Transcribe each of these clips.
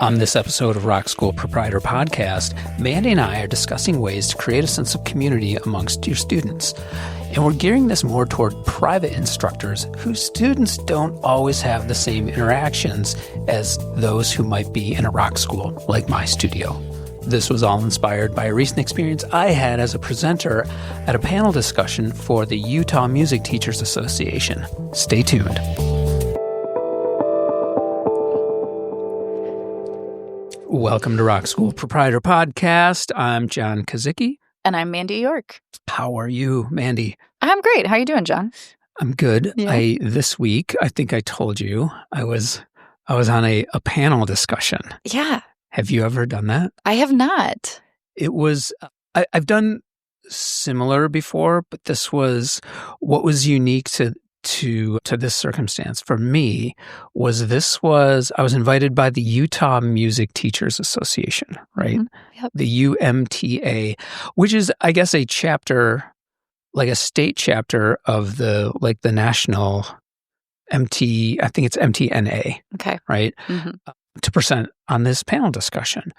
On this episode of Rock School Proprietor Podcast, Mandy and I are discussing ways to create a sense of community amongst your students. And we're gearing this more toward private instructors whose students don't always have the same interactions as those who might be in a rock school like my studio. This was all inspired by a recent experience I had as a presenter at a panel discussion for the Utah Music Teachers Association. Stay tuned. Welcome to Rock School Proprietor Podcast. I'm John Kazicki. And I'm Mandy York. How are you, Mandy? I'm great. How are you doing, John? I'm good. Yeah. This week, I think I told you, I was on a panel discussion. Yeah. Have you ever done that? I have not. It was, I've done similar before, but this was, what was unique to this circumstance for me was I was invited by the Utah Music Teachers Association, right? Mm-hmm. Yep. The UMTA, which is, I guess, a chapter, like a state chapter of the national MT, I think it's MTNA. Okay. Right? Mm-hmm. To present on this panel discussion.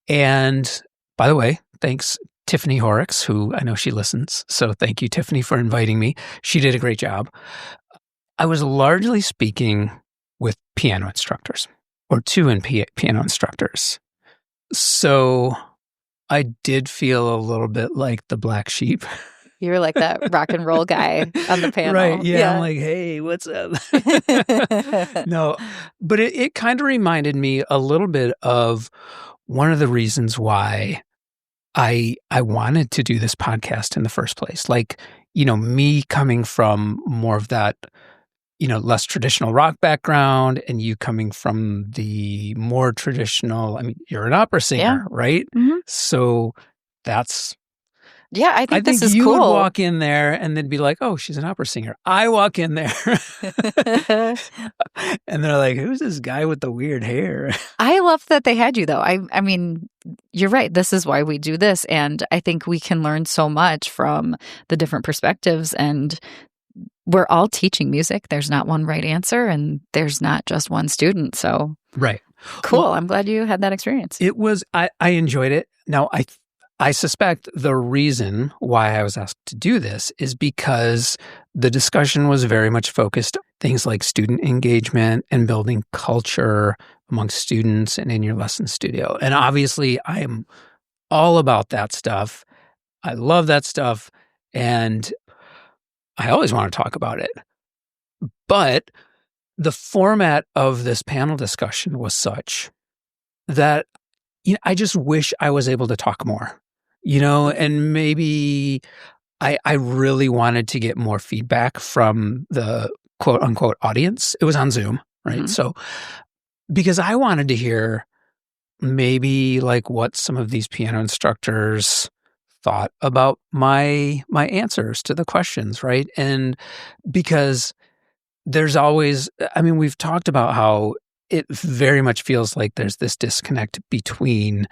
And by the way, thanks Tiffany Horrocks, who I know she listens. So thank you, Tiffany, for inviting me. She did a great job. I was largely speaking with piano instructors or piano instructors. So I did feel a little bit like the black sheep. You were like that rock and roll guy on the panel. Right. Yeah. I'm like, hey, what's up? No, but it kind of reminded me a little bit of one of the reasons why I wanted to do this podcast in the first place. Like, me coming from more of that, less traditional rock background and you coming from the more traditional, you're an opera singer, right? Mm-hmm. So that's... Yeah, I think this is you cool. would walk in there and they'd be like, oh, she's an opera singer. I walk in there and they're like, who's this guy with the weird hair? I love that they had you, though. I mean, you're right. This is why we do this. And I think we can learn so much from the different perspectives. And we're all teaching music. There's not one right answer and there's not just one student. So right. Cool. Well, I'm glad you had that experience. It was, I enjoyed it. Now, I suspect the reason why I was asked to do this is because the discussion was very much focused on things like student engagement and building culture amongst students and in your lesson studio. And obviously, I am all about that stuff. I love that stuff. And I always want to talk about it. But the format of this panel discussion was such that I just wish I was able to talk more. And maybe I really wanted to get more feedback from the quote unquote audience. It was on Zoom, right? Mm-hmm. So, because I wanted to hear maybe like what some of these piano instructors thought about my answers to the questions, right? And because there's always, we've talked about how it very much feels like there's this disconnect between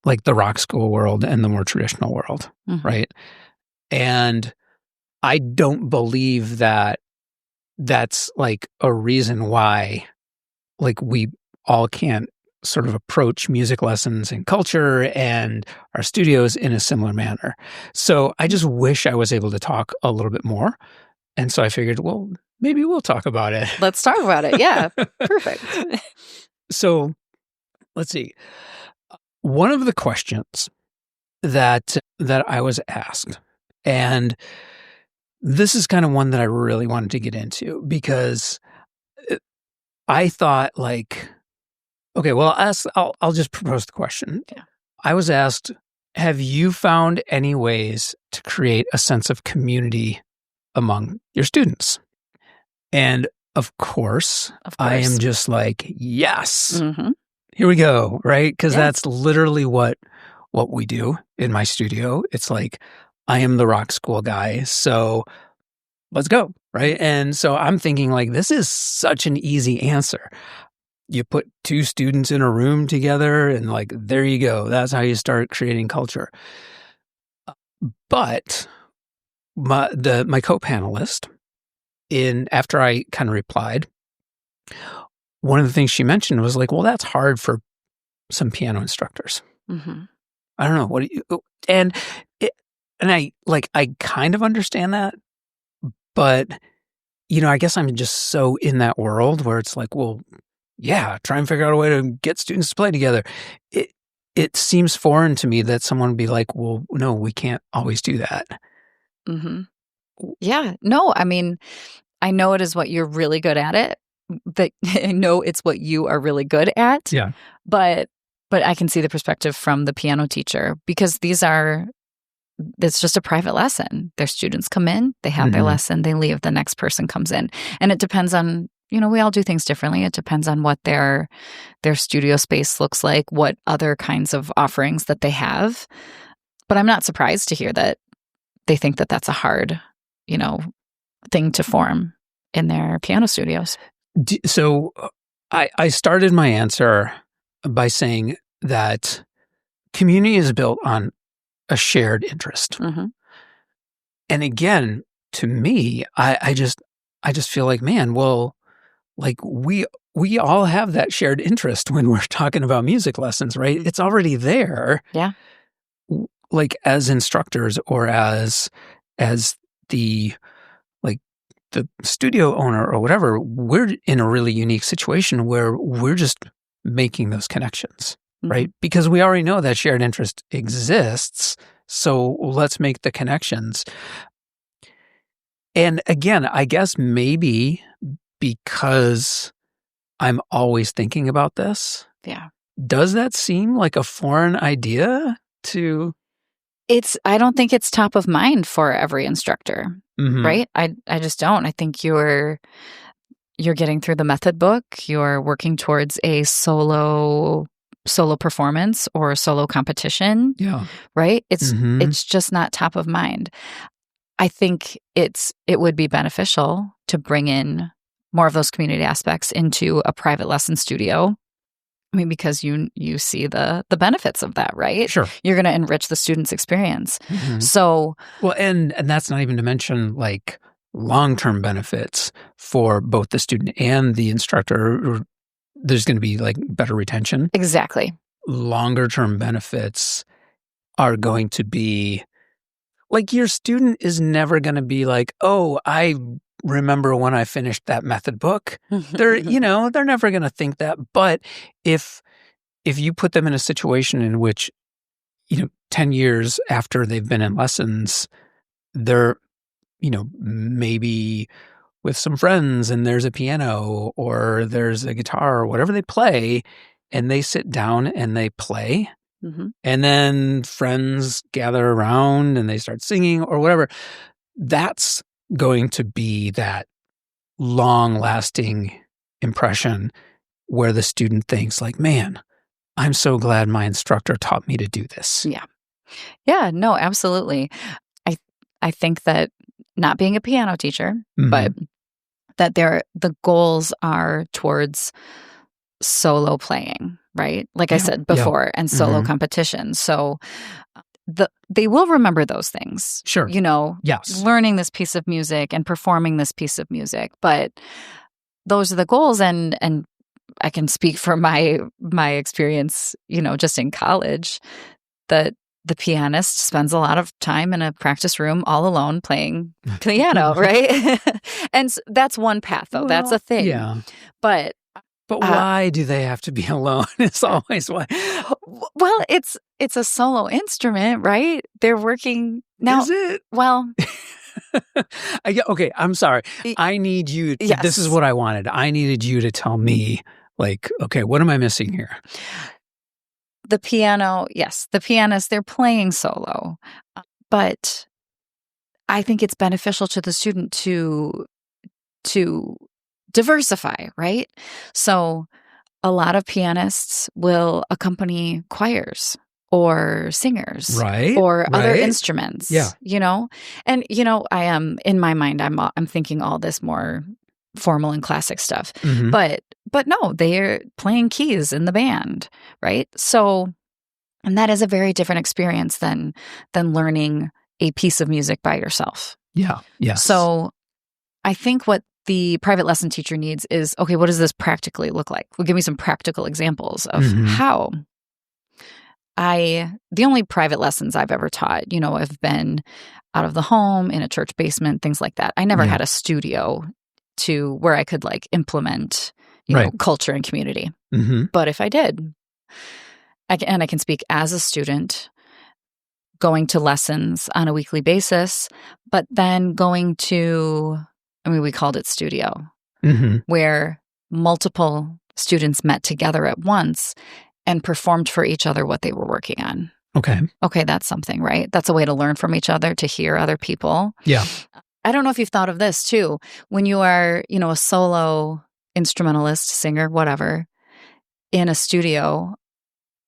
like the rock school world and the more traditional world, mm-hmm. right? And I don't believe that that's like a reason why like we all can't sort of approach music lessons and culture and our studios in a similar manner. So I just wish I was able to talk a little bit more. And so I figured, well, maybe we'll talk about it. Let's talk about it. Yeah, perfect. So let's see. One of the questions that I was asked, and this is kind of one that I really wanted to get into because I thought like, okay, well, I'll just propose the question. Yeah. I was asked, have you found any ways to create a sense of community among your students? And of course. I am just like, yes. Mm-hmm. Here we go, right? Because that's literally what we do in my studio. It's like, I am the rock school guy, so let's go, right? And so I'm thinking like, this is such an easy answer. You put two students in a room together and like, there you go. That's how you start creating culture. But my co-panelist, after I kind of replied, one of the things she mentioned was like, well, that's hard for some piano instructors. Mm-hmm. I don't know. What do you, and I kind of understand that, but I guess I'm just so in that world where it's like, well, yeah, try and figure out a way to get students to play together. It seems foreign to me that someone would be like, well, no, we can't always do that. Mm-hmm. Yeah. No, I mean, I know it is what you're really good at it. But I know it's what you are really good at. Yeah. But I can see the perspective from the piano teacher because it's just a private lesson. Their students come in, they have their lesson, they leave, the next person comes in. And it depends on, we all do things differently. It depends on what their studio space looks like, what other kinds of offerings that they have. But I'm not surprised to hear that they think that that's a hard, thing to form in their piano studios. So I started my answer by saying that community is built on a shared interest. Mm-hmm. And again, to me, I just feel like, man, well, like we all have that shared interest when we're talking about music lessons, right? It's already there. Yeah. Like as instructors or as the the studio owner or whatever, we're in a really unique situation where we're just making those connections, right? Because we already know that shared interest exists. So let's make the connections. And again, I guess maybe because I'm always thinking about this. Yeah. Does that seem like a foreign idea to? I don't think it's top of mind for every instructor, right? I just don't. I think you're getting through the method book. You're working towards a solo performance or a solo competition. Yeah. Right? It's just not top of mind. I think it would be beneficial to bring in more of those community aspects into a private lesson studio. I mean, because you see the benefits of that, right? Sure. You're going to enrich the student's experience. So, well, and that's not even to mention like long-term benefits for both the student and the instructor. There's going to be like better retention. Exactly. Longer-term benefits are going to be like your student is never going to be like, oh, I remember when I finished that method book. They're never going to think that. But if you put them in a situation in which, 10 years after they've been in lessons, they're, maybe with some friends and there's a piano or there's a guitar or whatever they play, and they sit down and they play. And then friends gather around and they start singing or whatever. That's going to be that long-lasting impression where the student thinks like, man, I'm so glad my instructor taught me to do this. Yeah. Yeah, no, absolutely. I think that not being a piano teacher, but that the goals are towards solo playing, right? Like I said before, and solo competition. So they will remember those things. Sure. Yes. Learning this piece of music and performing this piece of music. But those are the goals. And I can speak from my experience, just in college, that the pianist spends a lot of time in a practice room all alone playing piano, right? And that's one path, though. That's a thing. Yeah. But why do they have to be alone? It's always why. Well, it's a solo instrument, right? They're working now. Is it? Well, okay. I'm sorry. I need you. Yes. This is what I wanted. I needed you to tell me, like, okay, what am I missing here? The piano, yes, the pianist, they're playing solo, but I think it's beneficial to the student to diversify, right? So a lot of pianists will accompany choirs or singers, right, or other instruments. Yeah. And I am, in my mind, I'm thinking all this more formal and classic stuff. But no, they're playing keys in the band, right? So, and that is a very different experience than learning a piece of music by yourself. Yeah. Yes. So I think what the private lesson teacher needs is, okay, what does this practically look like? Well, give me some practical examples of how. The only private lessons I've ever taught, have been out of the home, in a church basement, things like that. I never had a studio to where I could implement, culture and community. But if I did, I can speak as a student, going to lessons on a weekly basis, but then going to, we called it studio, where multiple students met together at once and performed for each other what they were working on. Okay, that's something, right? That's a way to learn from each other, to hear other people. Yeah. I don't know if you've thought of this too. When you are, a solo instrumentalist, singer, whatever, in a studio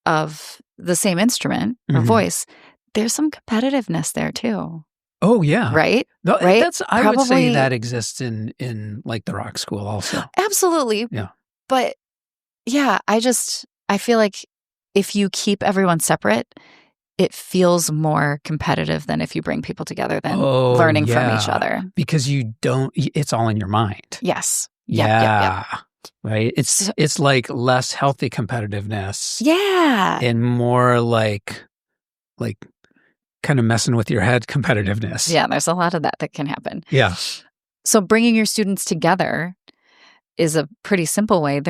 of the same instrument or voice, there's some competitiveness there too. Oh, yeah. Right? No, right? I would say that exists in the rock school also. Absolutely. Yeah. But yeah, I feel like if you keep everyone separate, it feels more competitive than if you bring people together than learning from each other. Because it's all in your mind. Yes. Yeah. Yep. Right? It's like less healthy competitiveness. Yeah. And more like kind of messing with your head competitiveness. Yeah, there's a lot of that can happen. Yeah. So bringing your students together is a pretty simple way.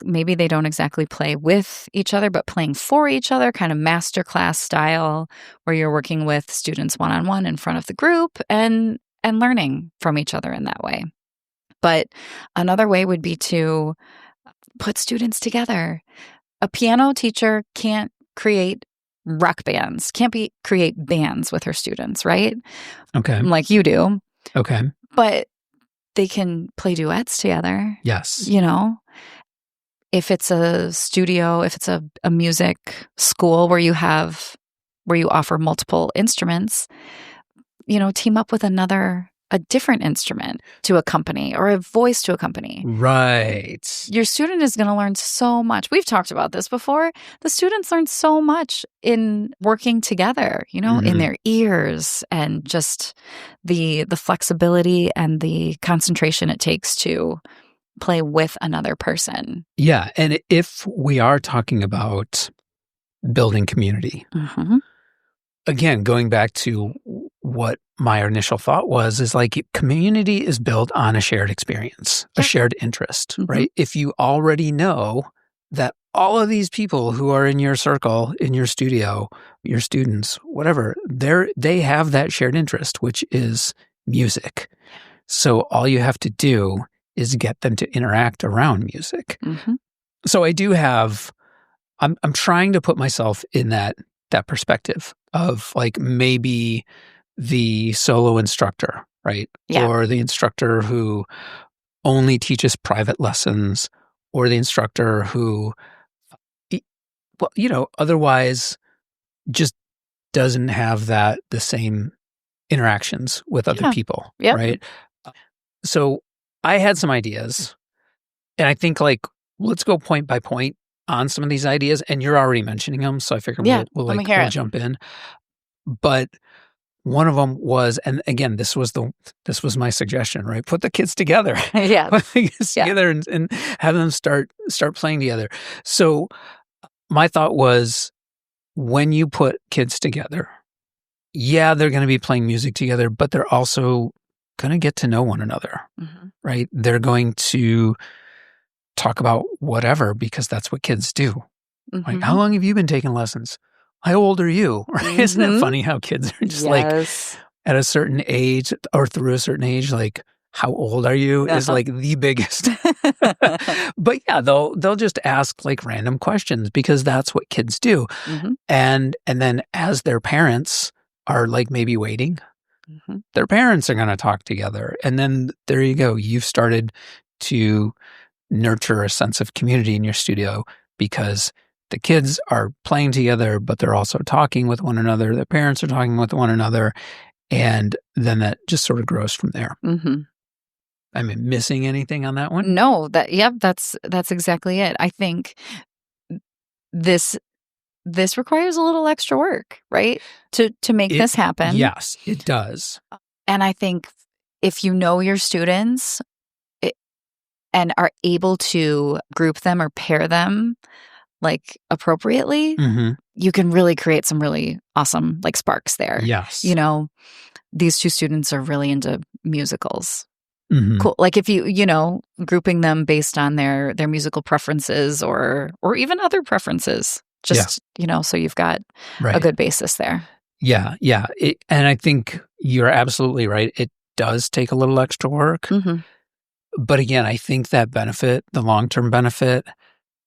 Maybe they don't exactly play with each other, but playing for each other, kind of masterclass style, where you're working with students one-on-one in front of the group and learning from each other in that way. But another way would be to put students together. A piano teacher can't create rock bands, create bands with her students, right? Okay. Like you do. Okay. But they can play duets together. Yes. If it's a studio, if it's a music school where you offer multiple instruments, team up with a different instrument to accompany, or a voice to accompany. Right. Your student is going to learn so much. We've talked about this before. The students learn so much in working together, in their ears, and just the flexibility and the concentration it takes to play with another person. Yeah. And if we are talking about building community, again, going back to what my initial thought is community is built on a shared experience, a shared interest, right? If you already know that all of these people who are in your circle, in your studio, your students, whatever, they have that shared interest, which is music. So all you have to do is get them to interact around music. So I do have, I'm trying to put myself in that perspective of maybe the solo instructor, right? Yeah. Or the instructor who only teaches private lessons, or the instructor who, otherwise just doesn't have the same interactions with other people, right? So I had some ideas, and I think let's go point by point on some of these ideas, and you're already mentioning them, so I figured we'll jump in. But one of them was, and again, this was my suggestion, right? Put the kids together. Yeah. Put the kids together and have them start playing together. So my thought was, when you put kids together, they're going to be playing music together, but they're also going to get to know one another, right? They're going to talk about whatever, because that's what kids do. Like, how long have you been taking lessons? How old are you? Right? Isn't it funny how kids are just at a certain age, or through a certain age, how old are you is the biggest. But yeah, they'll just ask random questions, because that's what kids do. And then as their parents are maybe waiting, their parents are going to talk together. And then there you go. You've started to nurture a sense of community in your studio, because the kids are playing together, but they're also talking with one another. Their parents are talking with one another. And then that just sort of grows from there. I mean, missing anything on that one? No, that's exactly it. I think this requires a little extra work, right? To make this happen. Yes, it does. And I think if you know your students, and are able to group them or pair them like appropriately, you can really create some really awesome like sparks there. Yes. You know, these two students are really into musicals. Cool. Like if you know, grouping them based on their musical preferences or even other preferences, just, you know, so you've got a good basis there. Yeah. Yeah. And I think you're absolutely right. It does take a little extra work. But again, I think that benefit, the long-term benefit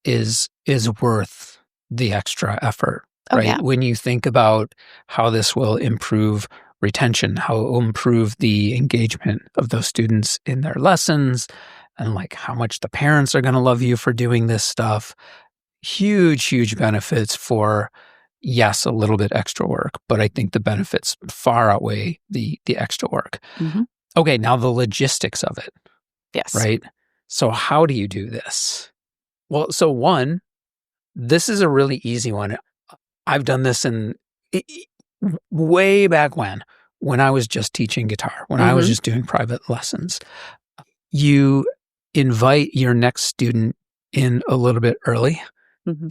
is worth the extra effort, right? Yeah. When you think about how this will improve retention, how it will improve the engagement of those students in their lessons, and like how much the parents are going to love you for doing this stuff. Huge benefits for, yes, a little bit extra work, but I think the benefits far outweigh the extra work. Okay, now the logistics of it. Yes. Right? So how do you do this? Well, so one, this is a really easy one. I've done this way back when I was just teaching guitar, when I was just doing private lessons. You invite your next student in a little bit early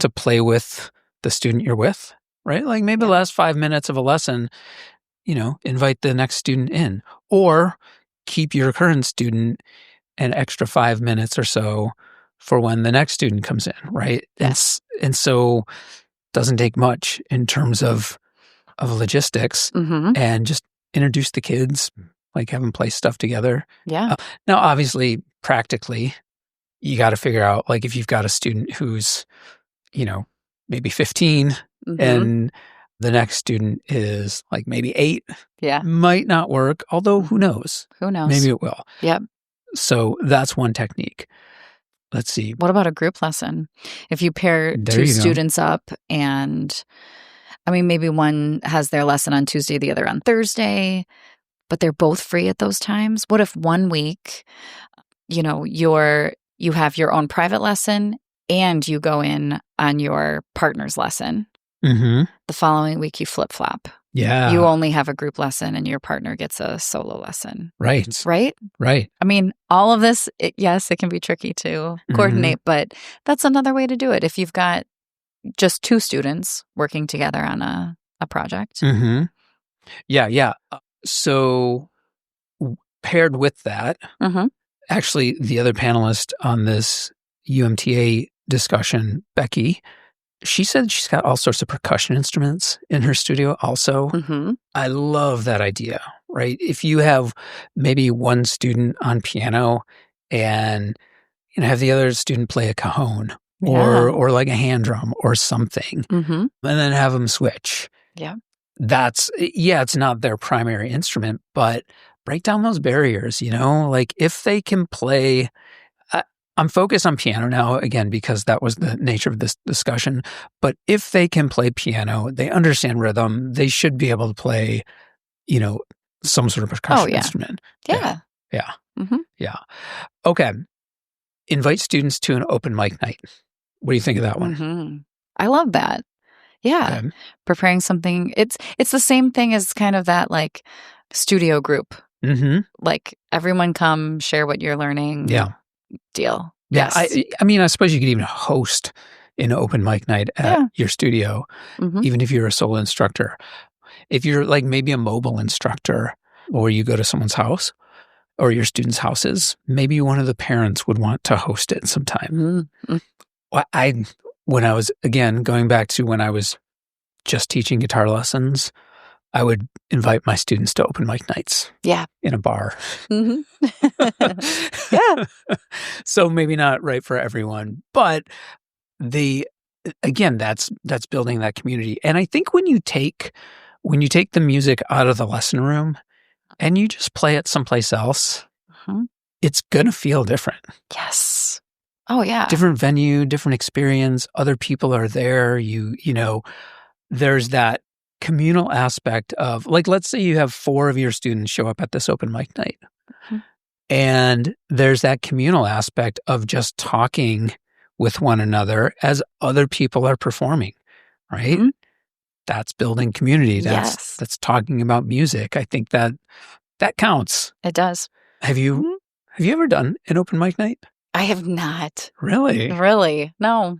to play with the student you're with, right? Like maybe the last 5 minutes of a lesson, you know, invite the next student in, or keep your current student an extra 5 minutes or so for when the next student comes in, right? Yes. And so it doesn't take much in terms of logistics, and just introduce the kids, like have them play stuff together. Yeah. Now, obviously, practically, you got to figure out, like if you've got a student who's, you know, maybe 15 and the next student is like maybe 8, might not work, although who knows? Who knows? Maybe it will. Yep. So that's one technique. Let's see. What about a group lesson? If you pair two students up and, I mean, maybe one has their lesson on Tuesday, the other on Thursday, but they're both free at those times. What if one week, you know, you have your own private lesson and you go in on your partner's lesson? The following week you flip-flop. Yeah. You only have a group lesson and your partner gets a solo lesson. Right. Right? Right. I mean, all of this, yes, it can be tricky to coordinate, but that's another way to do it. If you've got just two students working together on a project. Yeah. So paired with that, actually, the other panelist on this UMTA discussion, Becky, she said she's got all sorts of percussion instruments in her studio also. I love that idea, right? If you have maybe one student on piano and you know, have the other student play a cajon or like a hand drum or something, and then have them switch. Yeah. That's, it's not their primary instrument, but break down those barriers, you know? Like if they can play, I'm focused on piano now, again, because that was the nature of this discussion. But if they can play piano, they understand rhythm, they should be able to play, you know, some sort of percussion instrument. Yeah. Okay. Invite students to an open mic night. What do you think of that one? I love that. Yeah. Okay. Preparing something. It's the same thing as kind of that like studio group. Like everyone come share what you're learning. Yeah. Deal. Yeah. Yes. I mean, I suppose you could even host an open mic night at your studio, even if you're a solo instructor. If you're like maybe a mobile instructor or you go to someone's house or your students' houses, maybe one of the parents would want to host it sometime. When I was, again, going back to when I was just teaching guitar lessons, I would invite my students to open mic nights. Yeah. In a bar. Yeah. So maybe not right for everyone, but again, that's building that community. And I think when you take the music out of the lesson room and you just play it someplace else, it's going to feel different. Yes. Oh yeah. Different venue, different experience. Other people are there. You know, there's that communal aspect of, like, let's say you have 4 of your students show up at this open mic night. And there's that communal aspect of just talking with one another as other people are performing, right? That's building community. That's talking about music. I think that counts. It does. Have you ever done an open mic night? I have not. Really? Really? No.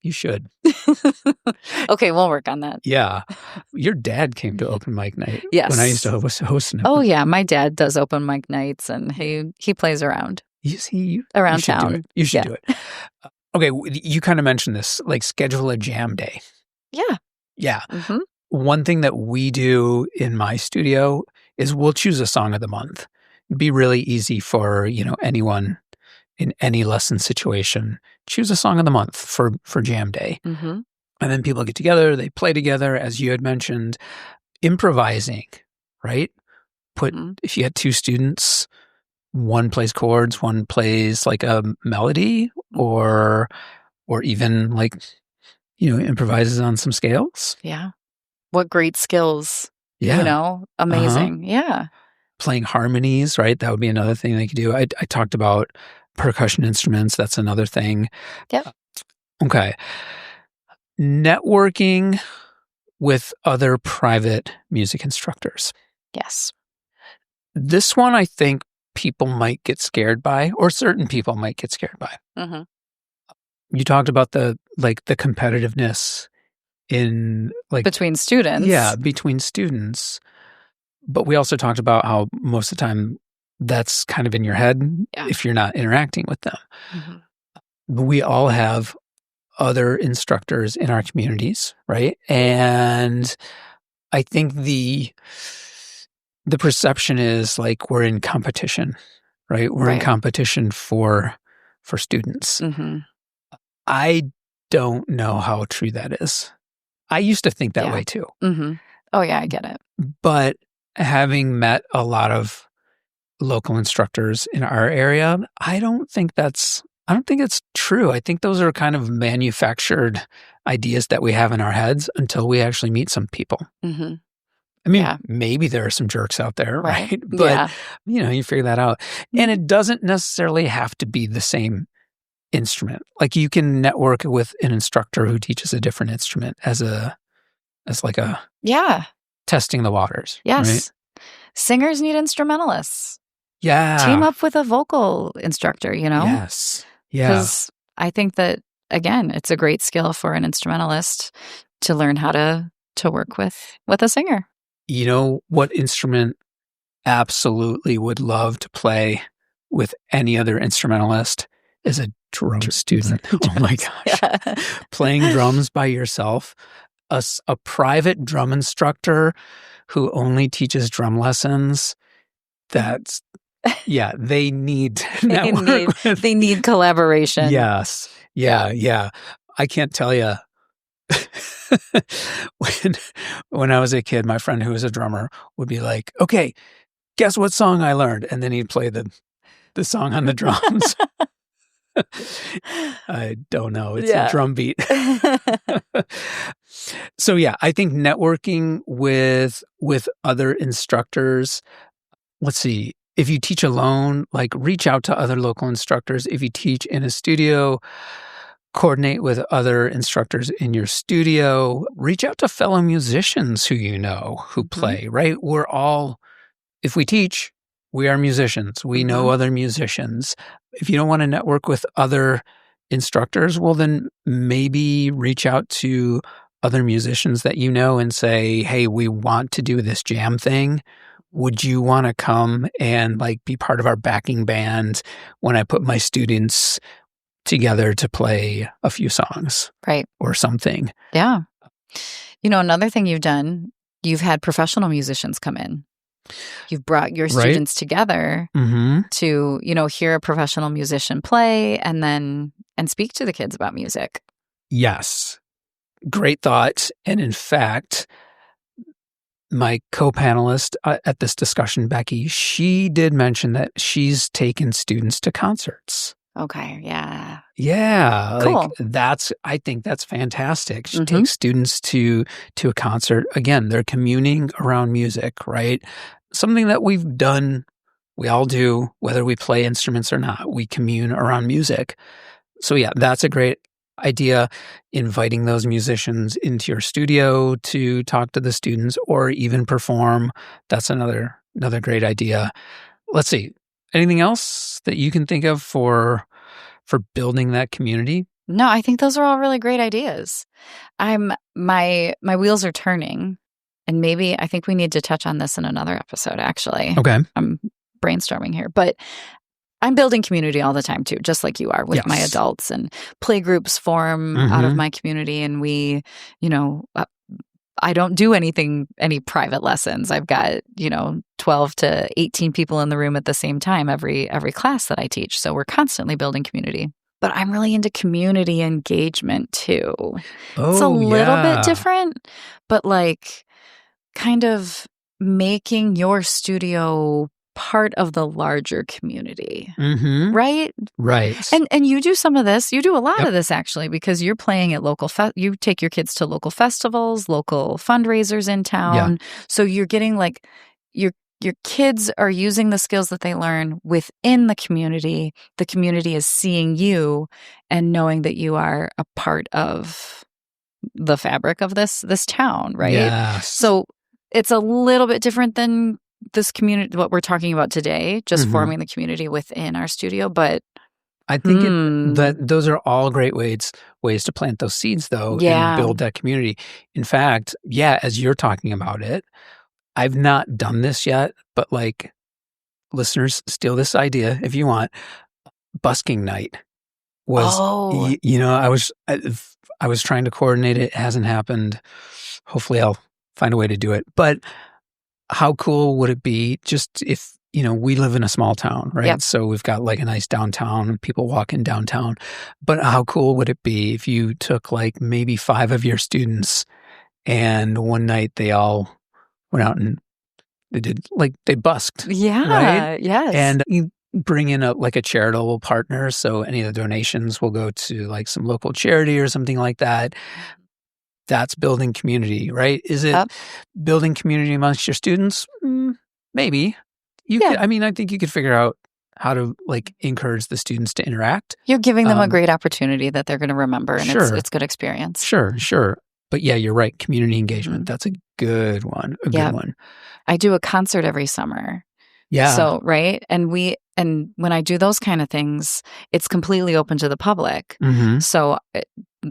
You should. Okay, we'll work on that. Yeah. Your dad came to open mic night when I used to host an Oh, open. yeah. My dad does open mic nights, and he plays around. You see, around you should town. do it. You should do it. Okay, you kind of mentioned this, like schedule a jam day. Yeah. Yeah. Mm-hmm. One thing that we do in my studio is we'll choose a song of the month. It'd be really easy for, anyone in any lesson situation. Choose a song of the month for jam day. Mm-hmm. And then people get together, they play together, as you had mentioned, improvising, right? If you had two students, one plays chords, one plays like a melody, or even like, improvises on some scales. Yeah. What great skills. Yeah. Amazing. Yeah. Playing harmonies, right? That would be another thing they could do. I talked about percussion instruments. That's another thing. Yep. Okay. Networking with other private music instructors. Yes. This one, I think people might get scared by, or certain people might get scared by. Mm-hmm. You talked about the competitiveness in between students. Yeah, between students. But we also talked about how most of the time that's kind of in your head if you're not interacting with them. Mm-hmm. But we all have other instructors in our communities, right? And I think the perception is like we're in competition, right? We're in competition for students. Mm-hmm. I don't know how true that is. I used to think that way too. Mm-hmm. Oh yeah, I get it. But having met a lot of local instructors in our area, I don't think it's true. I think those are kind of manufactured ideas that we have in our heads until we actually meet some people. Mm-hmm. I mean, maybe there are some jerks out there, right? But, you figure that out. And it doesn't necessarily have to be the same instrument. Like you can network with an instructor who teaches a different instrument as like a testing the waters. Yes. Right? Singers need instrumentalists. Yeah. Team up with a vocal instructor, Yes. Yeah. Because I think that, again, it's a great skill for an instrumentalist to learn how to work with a singer. You know what instrument absolutely would love to play with any other instrumentalist is a drum student. Oh my gosh. Yeah. Playing drums by yourself, a private drum instructor who only teaches drum lessons, they need to network they need collaboration. Yes. Yeah. I can't tell you. When I was a kid, my friend who was a drummer would be like, okay, guess what song I learned? And then he'd play the song on the drums. I don't know. It's a drum beat. So I think networking with other instructors. Let's see. If you teach alone, like reach out to other local instructors. If you teach in a studio, coordinate with other instructors in your studio. Reach out to fellow musicians who play, right? We're all, if we teach, we are musicians. We know other musicians. If you don't want to network with other instructors, well, then maybe reach out to other musicians that you know and say, hey, we want to do this jam thing. Would you want to come and be part of our backing band when I put my students together to play a few songs? Right. Or something. Yeah. Another thing you've done, you've had professional musicians come in. You've brought your students together to, hear a professional musician play and speak to the kids about music. Yes. Great thought. And in fact, my co-panelist at this discussion, Becky, she did mention that she's taken students to concerts. Okay. Yeah. Yeah. Cool. I think that's fantastic. She takes students to a concert. Again, they're communing around music, right? Something that we've done, we all do, whether we play instruments or not. We commune around music. So that's a great idea. Inviting those musicians into your studio to talk to the students or even perform. That's another great idea. Let's see. Anything else that you can think of for for building that community? No, I think those are all really great ideas. My wheels are turning, and maybe I think we need to touch on this in another episode, actually. Okay. I'm brainstorming here, but I'm building community all the time too, just like you are with my adults, and play groups form out of my community. And we, I don't do any private lessons. I've got, 12 to 18 people in the room at the same time, every class that I teach. So we're constantly building community. But I'm really into community engagement too. It's a little bit different, but like kind of making your studio part of the larger community, right? Right. And you do some of this. You do a lot of this actually, because you're playing at you take your kids to local festivals, local fundraisers in town. Yeah. So you're getting like your kids are using the skills that they learn within the community. The community is seeing you and knowing that you are a part of the fabric of this town, right? Yes. So it's a little bit different than this community, what we're talking about today, just forming the community within our studio. But I think that those are all great ways to plant those seeds, though, and build that community. In fact, as you're talking about it, I've not done this yet, but like, listeners, steal this idea if you want. Busking night was, I was trying to coordinate it. It hasn't happened. Hopefully I'll find a way to do it. But how cool would it be just if, we live in a small town, right? Yep. So we've got like a nice downtown and people walking downtown. But how cool would it be if you took like maybe 5 of your students and one night they all went out and they busked. Yeah. Right? Yes. And you bring in a charitable partner. So any of the donations will go to like some local charity or something like that. That's building community, right? Is it building community amongst your students? Maybe. I think you could figure out how to like encourage the students to interact. You're giving them a great opportunity that they're going to remember, and it's good experience. Sure. But yeah, you're right. Community engagement. That's a good one. Good one. I do a concert every summer. Yeah. So, right. And when I do those kind of things, it's completely open to the public. So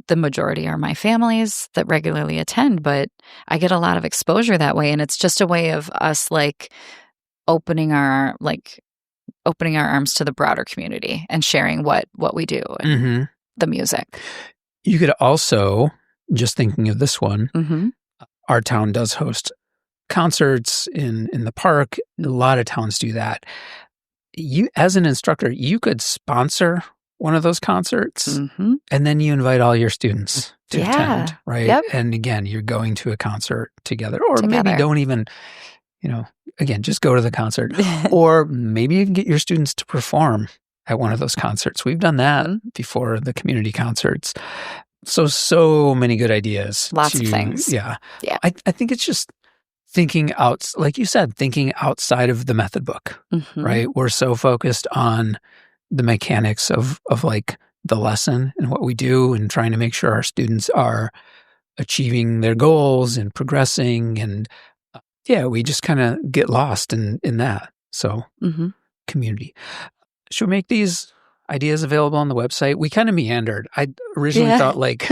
the majority are my families that regularly attend, but I get a lot of exposure that way. And it's just a way of us like opening our arms to the broader community and sharing what we do and the music. You could also, just thinking of this one, our town does host concerts in the park. A lot of towns do that. You, as an instructor, you could sponsor one of those concerts, and then you invite all your students to attend, right? Yep. And again, you're going to a concert together, or maybe don't even, again, just go to the concert, or maybe you can get your students to perform at one of those concerts. We've done that before, the community concerts. So many good ideas. Lots of things. Yeah. I think it's just thinking like you said, thinking outside of the method book, right? We're so focused on the mechanics of like the lesson and what we do, and trying to make sure our students are achieving their goals and progressing. And we just kind of get lost in that. So community. Should we make these ideas available on the website? We kind of meandered. I originally thought like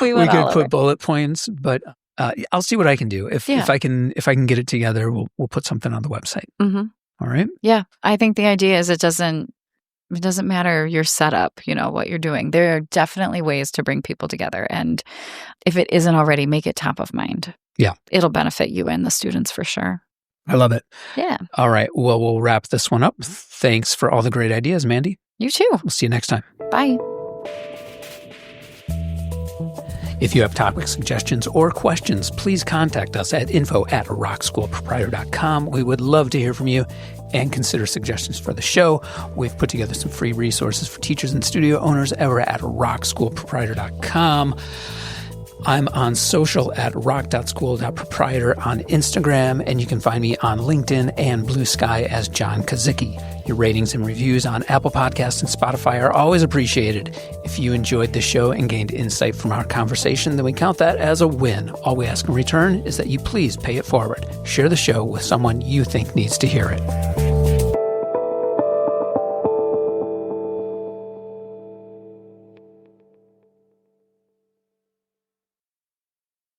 we could put bullet points, but I'll see what I can do. If I can get it together, we'll put something on the website. All right. Yeah. I think the idea is it doesn't matter your setup, what you're doing. There are definitely ways to bring people together. And if it isn't already, make it top of mind. Yeah. It'll benefit you and the students for sure. I love it. Yeah. All right. Well, we'll wrap this one up. Thanks for all the great ideas, Mandy. You too. We'll see you next time. Bye. If you have topic suggestions or questions, please contact us at info@rockschoolproprietor.com. We would love to hear from you and consider suggestions for the show. We've put together some free resources for teachers and studio owners over at rockschoolproprietor.com. I'm on social at rock.school.proprietor on Instagram, and you can find me on LinkedIn and Blue Sky as John Kazicki. Your ratings and reviews on Apple Podcasts and Spotify are always appreciated. If you enjoyed the show and gained insight from our conversation, then we count that as a win. All we ask in return is that you please pay it forward. Share the show with someone you think needs to hear it.